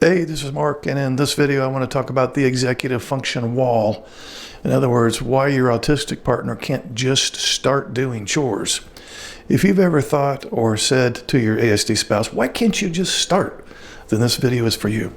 Hey, this is Mark, and in this video I want to talk about the executive function wall. In other words, why your autistic partner can't just start doing chores. If you've ever thought or said to your ASD spouse, why can't you just start? Then this video is for you.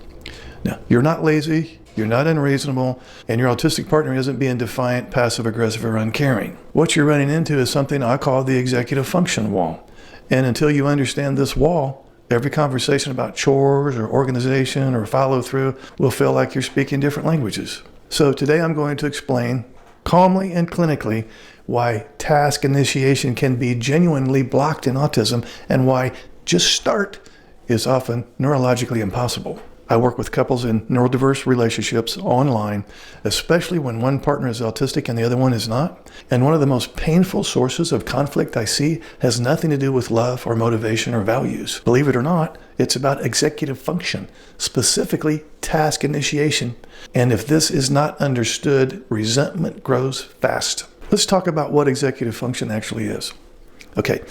Now, you're not lazy, you're not unreasonable, and your autistic partner isn't being defiant, passive-aggressive, or uncaring. What you're running into is something I call the executive function wall. And until you understand this wall, every conversation about chores or organization or follow through will feel like you're speaking different languages. So today I'm going to explain calmly and clinically why task initiation can be genuinely blocked in autism and why just start is often neurologically impossible. I work with couples in neurodiverse relationships online, especially when one partner is autistic and the other one is not. And one of the most painful sources of conflict I see has nothing to do with love or motivation or values. Believe it or not, it's about executive function, specifically task initiation. And if this is not understood, resentment grows fast. Let's talk about what executive function actually is. Okay,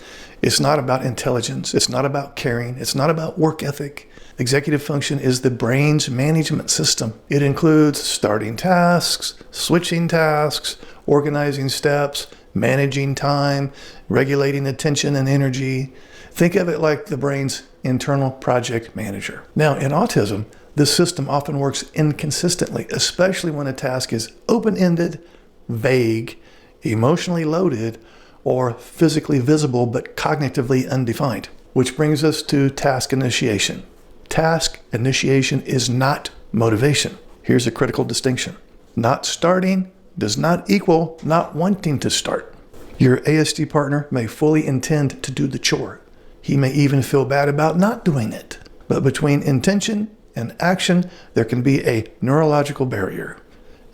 it's not about intelligence, it's not about caring, it's not about work ethic. Executive function is the brain's management system. It includes starting tasks, switching tasks, organizing steps, managing time, regulating attention and energy. Think of it like the brain's internal project manager. Now, in autism, this system often works inconsistently, especially when a task is open-ended, vague, emotionally loaded, or physically visible but cognitively undefined. Which brings us to task initiation. Task initiation is not motivation. Here's a critical distinction. Not starting does not equal not wanting to start. Your ASD partner may fully intend to do the chore. He may even feel bad about not doing it. But between intention and action, there can be a neurological barrier.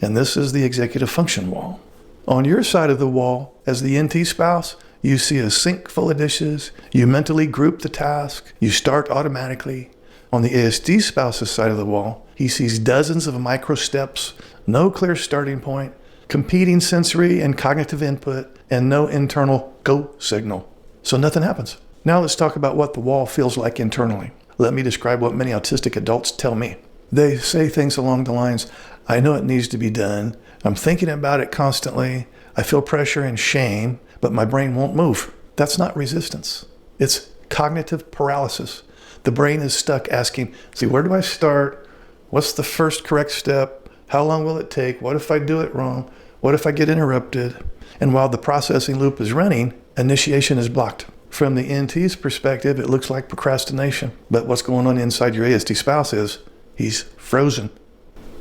And this is the executive function wall. On your side of the wall, as the NT spouse, you see a sink full of dishes, you mentally group the task, you start automatically. On the ASD spouse's side of the wall, he sees dozens of micro steps, no clear starting point, competing sensory and cognitive input, and no internal go signal. So nothing happens. Now let's talk about what the wall feels like internally. Let me describe what many autistic adults tell me. They say things along the lines, I know it needs to be done, I'm thinking about it constantly, I feel pressure and shame, but my brain won't move. That's not resistance. It's cognitive paralysis. The brain is stuck asking, where do I start? What's the first correct step? How long will it take? What if I do it wrong? What if I get interrupted? And while the processing loop is running, initiation is blocked. From the NT's perspective, it looks like procrastination. But what's going on inside your ASD spouse is he's frozen.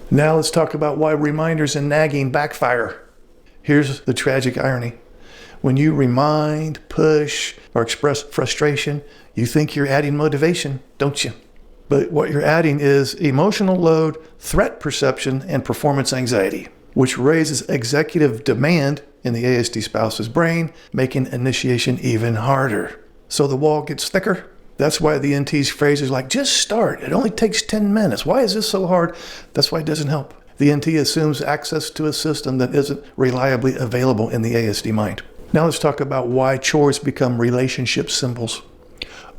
Now let's talk about why reminders and nagging backfire. Here's the tragic irony. When you remind, push, or express frustration, you think you're adding motivation, don't you? But what you're adding is emotional load, threat perception, and performance anxiety, which raises executive demand in the ASD spouse's brain, making initiation even harder. So the wall gets thicker. That's why the NT's phrases like, just start, it only takes 10 minutes. Why is this so hard? That's why it doesn't help. The NT assumes access to a system that isn't reliably available in the ASD mind. Now let's talk about why chores become relationship symbols.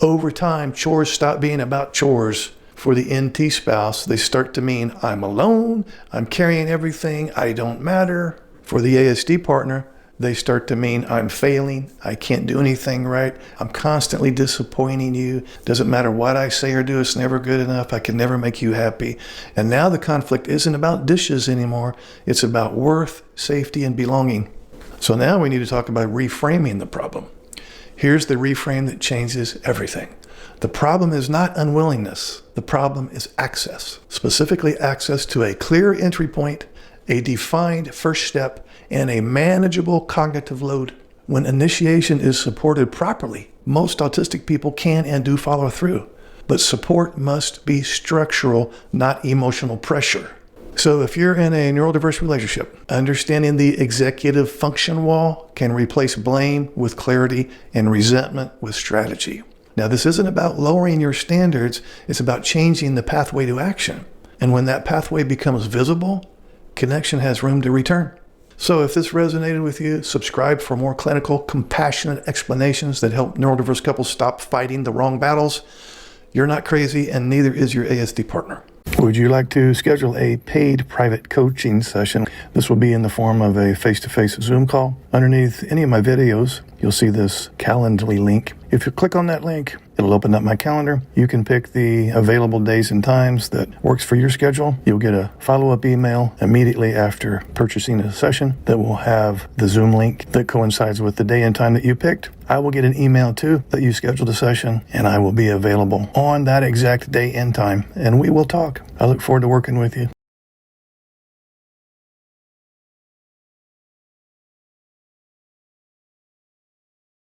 Over time, chores stop being about chores. For the NT spouse, they start to mean, I'm alone, I'm carrying everything, I don't matter. For the ASD partner, they start to mean, I'm failing, I can't do anything right, I'm constantly disappointing you, doesn't matter what I say or do, it's never good enough, I can never make you happy. And now the conflict isn't about dishes anymore, it's about worth, safety, and belonging. So now we need to talk about reframing the problem. Here's the reframe that changes everything. The problem is not unwillingness. The problem is access, specifically access to a clear entry point, a defined first step, and a manageable cognitive load. When initiation is supported properly, most autistic people can and do follow through. But support must be structural, not emotional pressure. So if you're in a neurodiverse relationship, understanding the executive function wall can replace blame with clarity and resentment with strategy. Now, this isn't about lowering your standards, it's about changing the pathway to action. And when that pathway becomes visible, connection has room to return. So if this resonated with you, subscribe for more clinical, compassionate explanations that help neurodiverse couples stop fighting the wrong battles. You're not crazy, and neither is your ASD partner. Would you like to schedule a paid private coaching session? This will be in the form of a face-to-face Zoom call. Underneath any of my videos, you'll see this Calendly link. If you click on that link, it'll open up my calendar. You can pick the available days and times that works for your schedule. You'll get a follow-up email immediately after purchasing a session that will have the Zoom link that coincides with the day and time that you picked. I will get an email too that you scheduled a session, and I will be available on that exact day and time, and we will talk. I look forward to working with you.